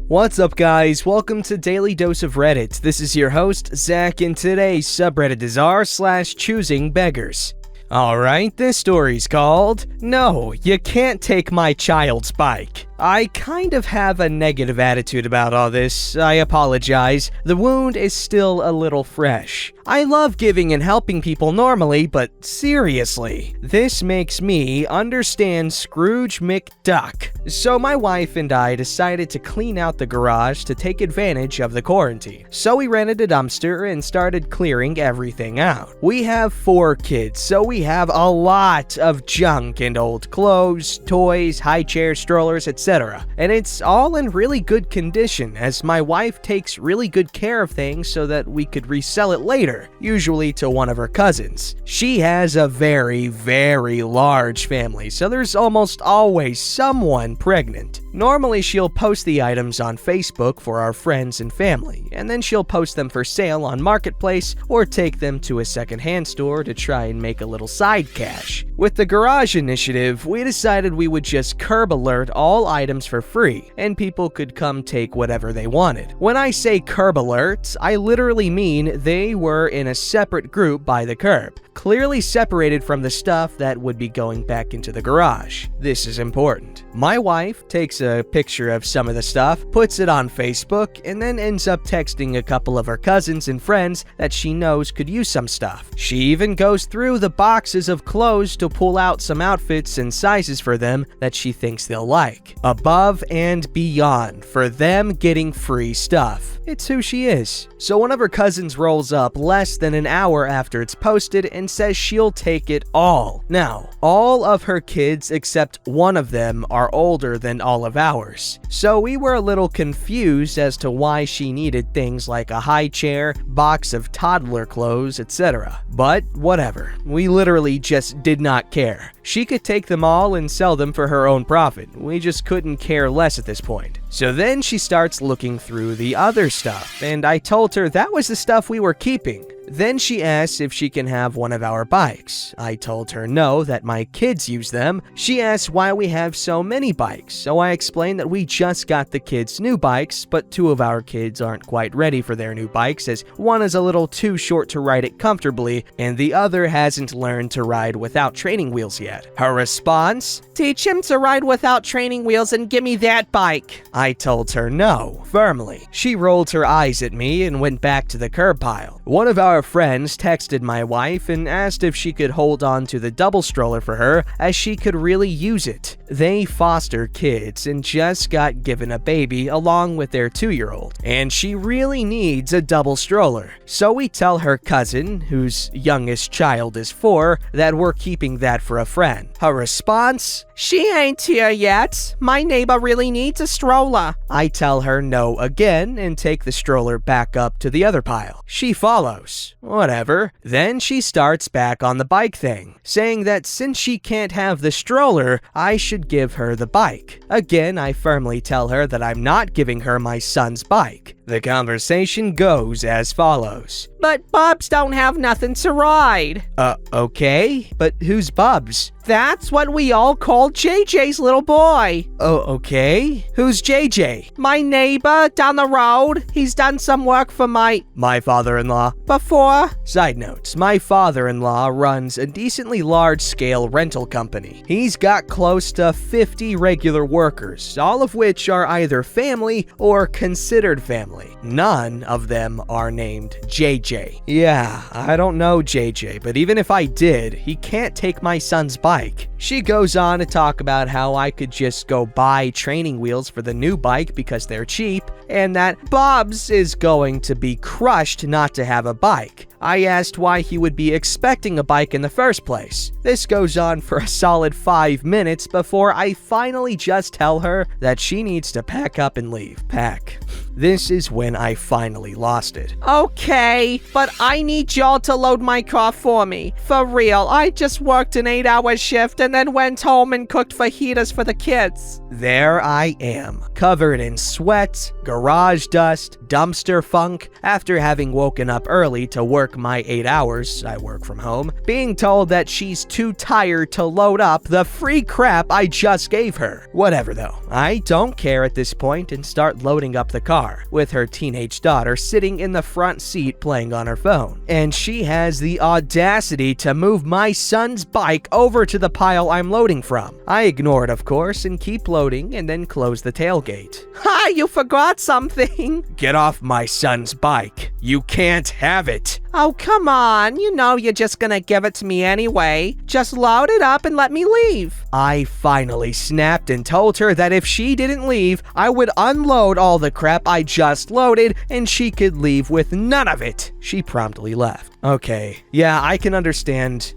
What's up, guys? Welcome to Daily Dose of Reddit. This is your host, Zach, and today's subreddit is r/ChoosingBeggars. Alright, this story's called, "No, You Can't Take My Child's Bike." I kind of have a negative attitude about all this. I apologize. The wound is still a little fresh. I love giving and helping people normally, but seriously, this makes me understand Scrooge McDuck. So my wife and I decided to clean out the garage to take advantage of the quarantine. So we rented a dumpster and started clearing everything out. We have 4 kids, so we have a lot of junk and old clothes, toys, high chairs, strollers, etc. And it's all in really good condition, as my wife takes really good care of things so that we could resell it later, usually to one of her cousins. She has a very, very large family, so there's almost always someone pregnant. Normally, she'll post the items on Facebook for our friends and family, and then she'll post them for sale on Marketplace or take them to a secondhand store to try and make a little side cash. With the garage initiative, we decided we would just curb alert all items for free, and people could come take whatever they wanted. When I say curb alert, I literally mean they were in a separate group by the curb, clearly separated from the stuff that would be going back into the garage. This is important. My wife takes a picture of some of the stuff, puts it on Facebook, and then ends up texting a couple of her cousins and friends that she knows could use some stuff. She even goes through the boxes of clothes to pull out some outfits and sizes for them that she thinks they'll like. Above and beyond for them getting free stuff. It's who she is. So one of her cousins rolls up less than an hour after it's posted and says she'll take it all. Now, all of her kids except one of them are older than all of ours. So we were a little confused as to why she needed things like a high chair, box of toddler clothes, etc. But whatever. We literally just did not care. She could take them all and sell them for her own profit. We just couldn't care less at this point. So then she starts looking through the other stuff, and I told her that was the stuff we were keeping. Then she asks if she can have one of our bikes. I told her no, that my kids use them. She asks why we have so many bikes, so I explained that we just got the kids new bikes, but 2 of our kids aren't quite ready for their new bikes, as one is a little too short to ride it comfortably, and the other hasn't learned to ride without training wheels yet. Her response? "Teach him to ride without training wheels and give me that bike." I told her no, firmly. She rolled her eyes at me and went back to the curb pile. One of our friends texted my wife and asked if she could hold on to the double stroller for her, as she could really use it. They foster kids and just got given a baby along with their 2-year-old, and she really needs a double stroller. So we tell her cousin, whose youngest child is 4, that we're keeping that for a friend. Her response? "She ain't here yet. My neighbor really needs a stroller." I tell her no again and take the stroller back up to the other pile. She follows. Whatever. Then she starts back on the bike thing, saying that since she can't have the stroller, I should give her the bike. Again, I firmly tell her that I'm not giving her my son's bike. The conversation goes as follows. "But Bubs don't have nothing to ride." Okay, but who's Bubs? "That's what we all call JJ's little boy." "Oh, okay. Who's JJ?" "My neighbor down the road. He's done some work for my father-in-law before." Side notes, my father-in-law runs a decently large-scale rental company. He's got close to 50 regular workers, all of which are either family or considered family. None of them are named JJ. Yeah, I don't know JJ, but even if I did, he can't take my son's bike. She goes on to talk about how I could just go buy training wheels for the new bike because they're cheap, and that Bob's is going to be crushed not to have a bike. I asked why he would be expecting a bike in the first place. This goes on for a solid 5 minutes before I finally just tell her that she needs to pack up and leave. Pack. This is when I finally lost it. "Okay, but I need y'all to load my car for me. For real, I just worked an 8-hour shift and then went home and cooked fajitas for the kids." There I am, covered in sweat, garage dust, dumpster funk, after having woken up early to work work my 8 hours, I work from home, being told that she's too tired to load up the free crap I just gave her. Whatever though, I don't care at this point and start loading up the car, with her teenage daughter sitting in the front seat playing on her phone. And she has the audacity to move my son's bike over to the pile I'm loading from. I ignore it, of course, and keep loading and then close the tailgate. Ha! You forgot something! Get off my son's bike. You can't have it. Oh, come on. You know you're just gonna give it to me anyway. Just load it up and let me leave. I finally snapped and told her that if she didn't leave, I would unload all the crap I just loaded and she could leave with none of it. She promptly left. Okay, yeah, I can understand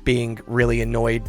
being really annoyed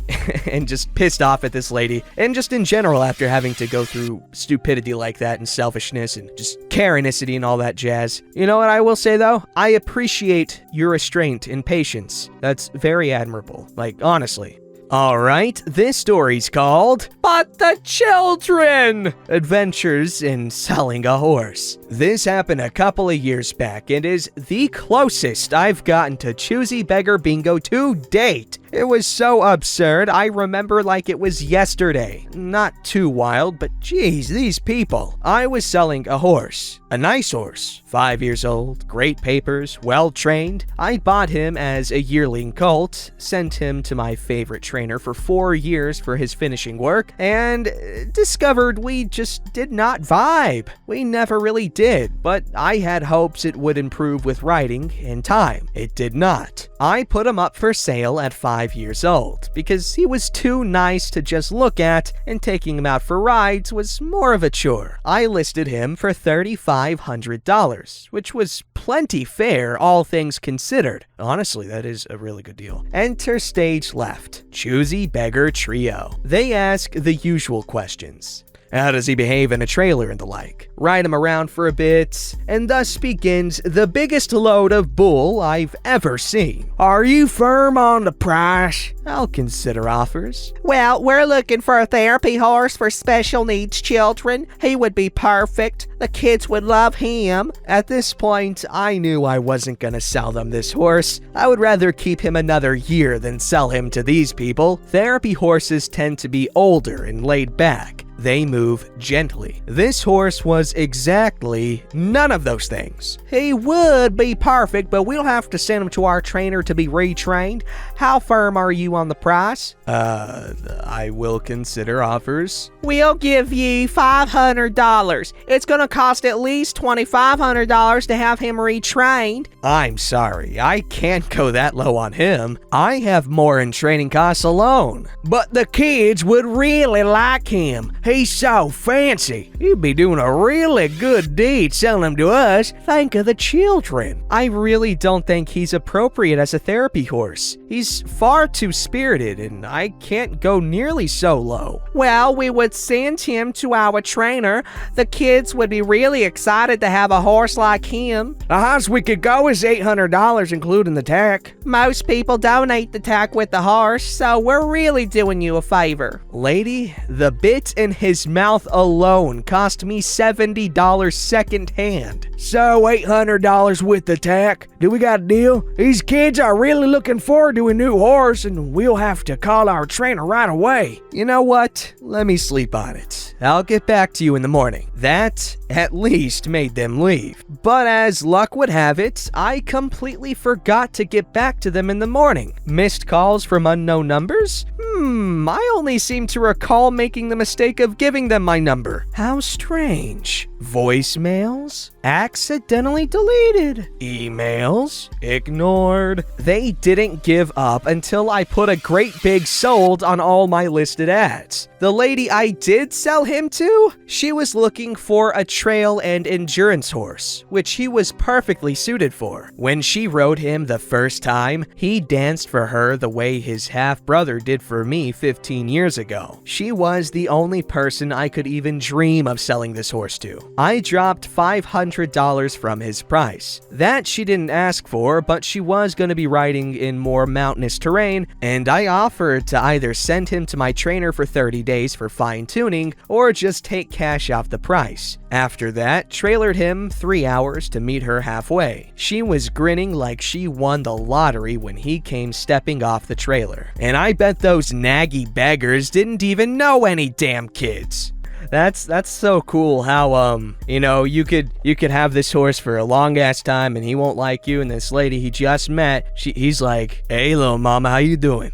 and just pissed off at this lady, and just in general after having to go through stupidity like that and selfishness and just Karenicity and all that jazz. You know what I will say though? I appreciate your restraint and patience. That's very admirable, like honestly. Alright, this story's called But the Children! Adventures in Selling a Horse. This happened a couple of years back and is the closest I've gotten to Choosy Beggar Bingo to date. It was so absurd, I remember like it was yesterday. Not too wild, but geez, these people. I was selling a horse. A nice horse. 5 years old, great papers, well-trained. I bought him as a yearling colt, sent him to my favorite trainer for 4 years for his finishing work, and discovered we just did not vibe. We never really did, but I had hopes it would improve with riding in time. It did not. I put him up for sale at 5 years old, because he was too nice to just look at, and taking him out for rides was more of a chore. I listed him for $3,500, which was plenty fair, all things considered. Honestly, that is a really good deal. Enter stage left. Choosy Beggar Trio. They ask the usual questions. How does he behave in a trailer and the like? Ride him around for a bit, and thus begins the biggest load of bull I've ever seen. Are you firm on the price? I'll consider offers. Well, we're looking for a therapy horse for special needs children. He would be perfect. The kids would love him. At this point, I knew I wasn't gonna sell them this horse. I would rather keep him another year than sell him to these people. Therapy horses tend to be older and laid back. They move gently. This horse was exactly none of those things. He would be perfect, but we'll have to send him to our trainer to be retrained. How firm are you on the price? I will consider offers. We'll give you $500. It's gonna cost at least $2,500 to have him retrained. I'm sorry, I can't go that low on him. I have more in training costs alone. But the kids would really like him. He's so fancy. He'd be doing a really good deed selling him to us. Think of the children. I really don't think he's appropriate as a therapy horse. He's far too spirited, and I can't go nearly so low. Well, we would send him to our trainer. The kids would be really excited to have a horse like him. The highest we could go is $800, including the tack. Most people donate the tack with the horse, so we're really doing you a favor. Lady, the bit in his mouth alone cost me $70 secondhand. So $800 with the tack? Do we got a deal? These kids are really looking forward to a new horse, and we'll have to call our trainer right away. You know what? Let me sleep on it. I'll get back to you in the morning. That at least made them leave. But as luck would have it, I completely forgot to get back to them in the morning. Missed calls from unknown numbers? I only seem to recall making the mistake of giving them my number. How strange. Voicemails? Accidentally deleted. Emails? Ignored. They didn't give up until I put a great big sold on all my listed ads. The lady I did sell him to, she was looking for a trail and endurance horse, which he was perfectly suited for. When she rode him the first time, he danced for her the way his half-brother did for me 15 years ago. She was the only person I could even dream of selling this horse to. I dropped $500 from his price. That she didn't ask for, but she was going to be riding in more mountainous terrain, and I offered to either send him to my trainer for 30 days days for fine-tuning or just take cash off the price. After that, trailered him 3 hours to meet her halfway. She was grinning like she won the lottery when he came stepping off the trailer. And I bet those naggy beggars didn't even know any damn kids. That's so cool how you could have this horse for a long ass time and he won't like you, and this lady he just met, he's like, "Hey little mama, how you doing?"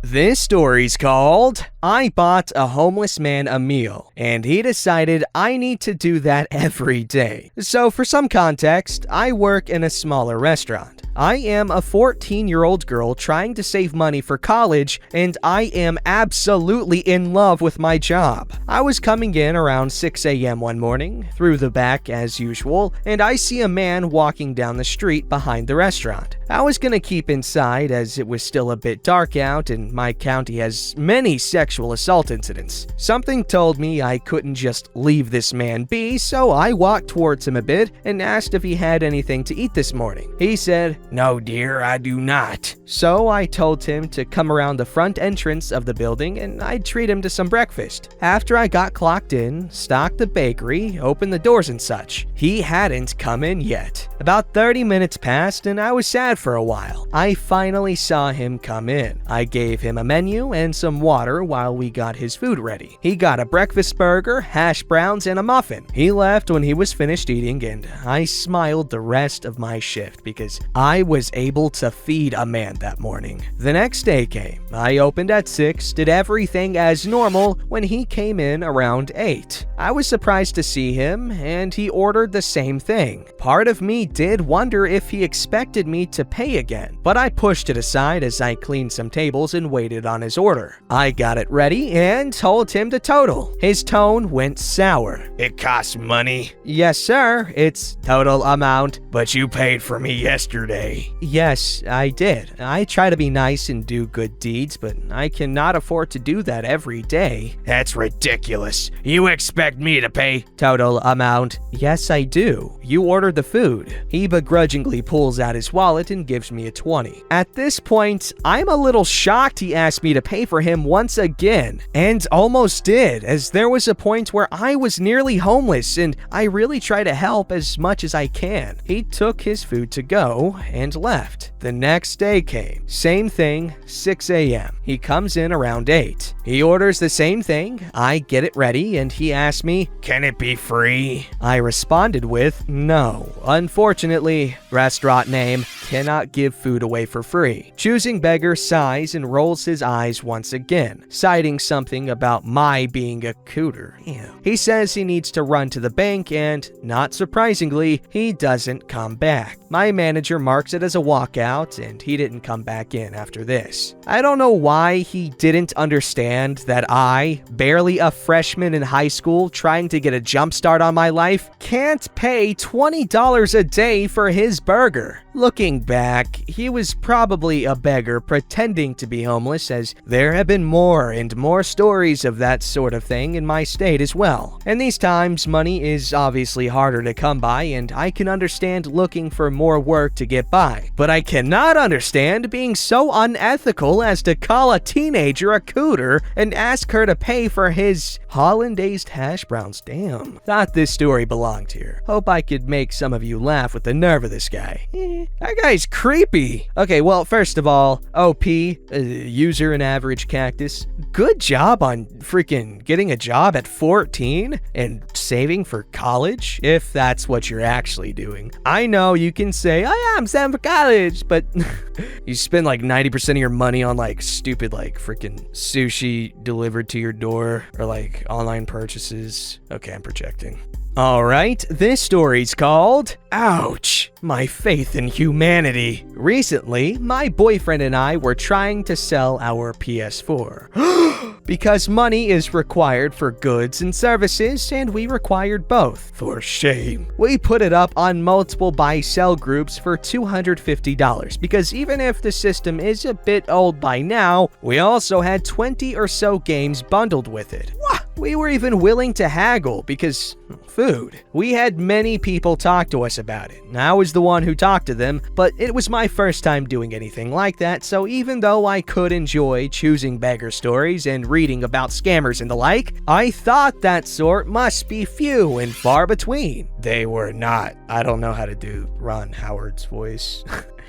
This story's called I Bought a Homeless Man a Meal, and he decided I need to do that every day. So for some context, I work in a smaller restaurant. I am a 14-year-old girl trying to save money for college, and I am absolutely in love with my job. I was coming in around 6 a.m. one morning, through the back as usual, and I see a man walking down the street behind the restaurant. I was gonna keep inside as it was still a bit dark out and my county has many sexual assault incidents. Something told me I couldn't just leave this man be, so I walked towards him a bit and asked if he had anything to eat this morning. He said, "No dear, I do not." So I told him to come around the front entrance of the building and I'd treat him to some breakfast. After I got clocked in, stocked the bakery, opened the doors and such, he hadn't come in yet. About 30 minutes passed and I was sad for a while. I finally saw him come in. I gave him a menu and some water while we got his food ready. He got a breakfast burger, hash browns, and a muffin. He left when he was finished eating and I smiled the rest of my shift because I was able to feed a man that morning. The next day came. I opened at 6, did everything as normal when he came in around 8. I was surprised to see him and he ordered the same thing. Part of me did wonder if he expected me to pay again, but I pushed it aside as I cleaned some tables and waited on his order. I got it ready and told him to total. His tone went sour. "It costs money." "Yes, sir. It's total amount." "But you paid for me yesterday." "Yes, I did. I try to be nice and do good deeds, but I cannot afford to do that every day." "That's ridiculous. You expect me to pay?" "Total amount." "Yes, I do. You ordered the food." He begrudgingly pulls out his wallet and gives me a 20. At this point, I'm a little shocked he asked me to pay for him once again, and almost did, as there was a point where I was nearly homeless and I really try to help as much as I can. He took his food to go and left. The next day came. Same thing, 6 a.m. He comes in around 8. He orders the same thing. I get it ready and he asks me, "Can it be free?" I responded with, "No. Unfortunately, restaurant name, cannot give food away for free." ChoosingBeggars sighs and rolls his eyes once again, citing something about my being a cooter. Ew. He says he needs to run to the bank and, not surprisingly, he doesn't come back. My manager marks it as a walkout and he didn't come back in after this. I don't know why he didn't understand that I, barely a freshman in high school trying to get a jump start on my life, can't pay $20 a day for his burger. Looking back, he was probably a beggar pretending to be homeless, as there have been more and more stories of that sort of thing in my state as well. And these times, money is obviously harder to come by, and I can understand looking for more work to get by. But I cannot understand being so unethical as to call a teenager a cooter and ask her to pay for his hollandaise hash browns. Damn. Thought this story belonged here. Hope I could make some of you laugh with the nerve of this guy. That guy's creepy. Okay, well, first of all, OP, user and average cactus, good job on freaking getting a job at 14 and saving for college, if that's what you're actually doing. I know you can say, "Oh yeah, I'm saving for college," but you spend like 90% of your money on like stupid like freaking sushi delivered to your door or like online purchases. Okay, I'm projecting. Alright, this story's called Ouch! My Faith in Humanity. Recently, my boyfriend and I were trying to sell our PS4. Because money is required for goods and services, and we required both. For shame. We put it up on multiple buy-sell groups for $250, because even if the system is a bit old by now, we also had 20 or so games bundled with it. What? We were even willing to haggle because food. We had many people talk to us about it. I was the one who talked to them, but it was my first time doing anything like that, so even though I could enjoy choosing beggar stories and reading about scammers and the like, I thought that sort must be few and far between. They were not. I don't know how to do Ron Howard's voice.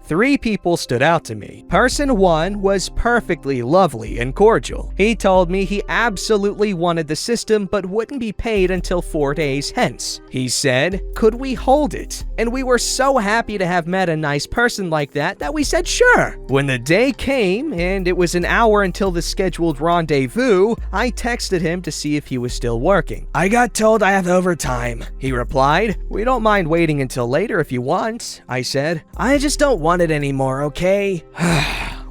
3 people stood out to me. Person 1 was perfectly lovely and cordial. He told me he absolutely wanted the system but wouldn't be paid until 4 days hence. He said, "Could we hold it?" And we were so happy to have met a nice person like that we said sure. When the day came and it was an hour until the scheduled rendezvous, I texted him to see if he was still working. "I got told I have overtime," he replied. "We don't mind waiting until later if you want," I said. "I just don't want it anymore, okay?"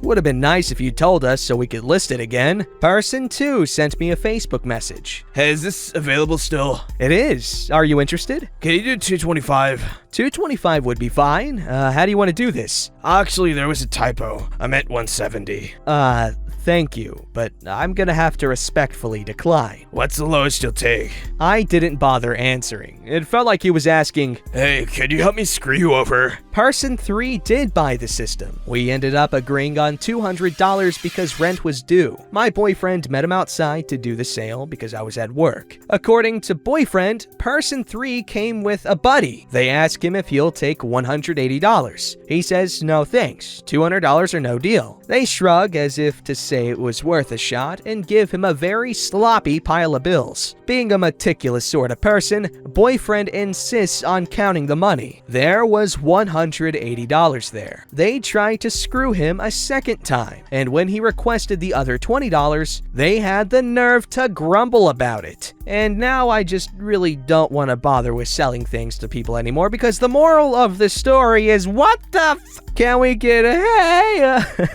Would have been nice if you told us so we could list it again. Person 2 sent me a Facebook message. Hey, is this available still? It is. Are you interested? Can you do 225? 225 would be fine. How do you want to do this? Actually, there was a typo. I meant 170. Thank you, but I'm gonna have to respectfully decline. What's the lowest you'll take? I didn't bother answering. It felt like he was asking, "Hey, can you help me screw you over?" Person 3 did buy the system. We ended up agreeing on $200 because rent was due. My boyfriend met him outside to do the sale because I was at work. According to boyfriend, person 3 came with a buddy. They asked him if he'll take $180. He says no thanks, $200 or no deal. They shrug as if to say it was worth a shot and give him a very sloppy pile of bills. Being a meticulous sort of person, boyfriend insists on counting the money. There was $180 there. They tried to screw him a second time, and when he requested the other $20, they had the nerve to grumble about it. And now I just really don't want to bother with selling things to people anymore because the moral of the story is what the can we get a hey?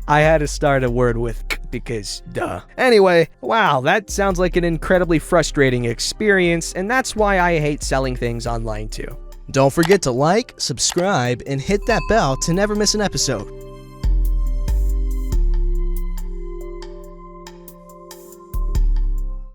I had to start a word with because duh. Anyway, wow, that sounds like an incredibly frustrating experience, and that's why I hate selling things online too. Don't forget to like, subscribe, and hit that bell to never miss an episode.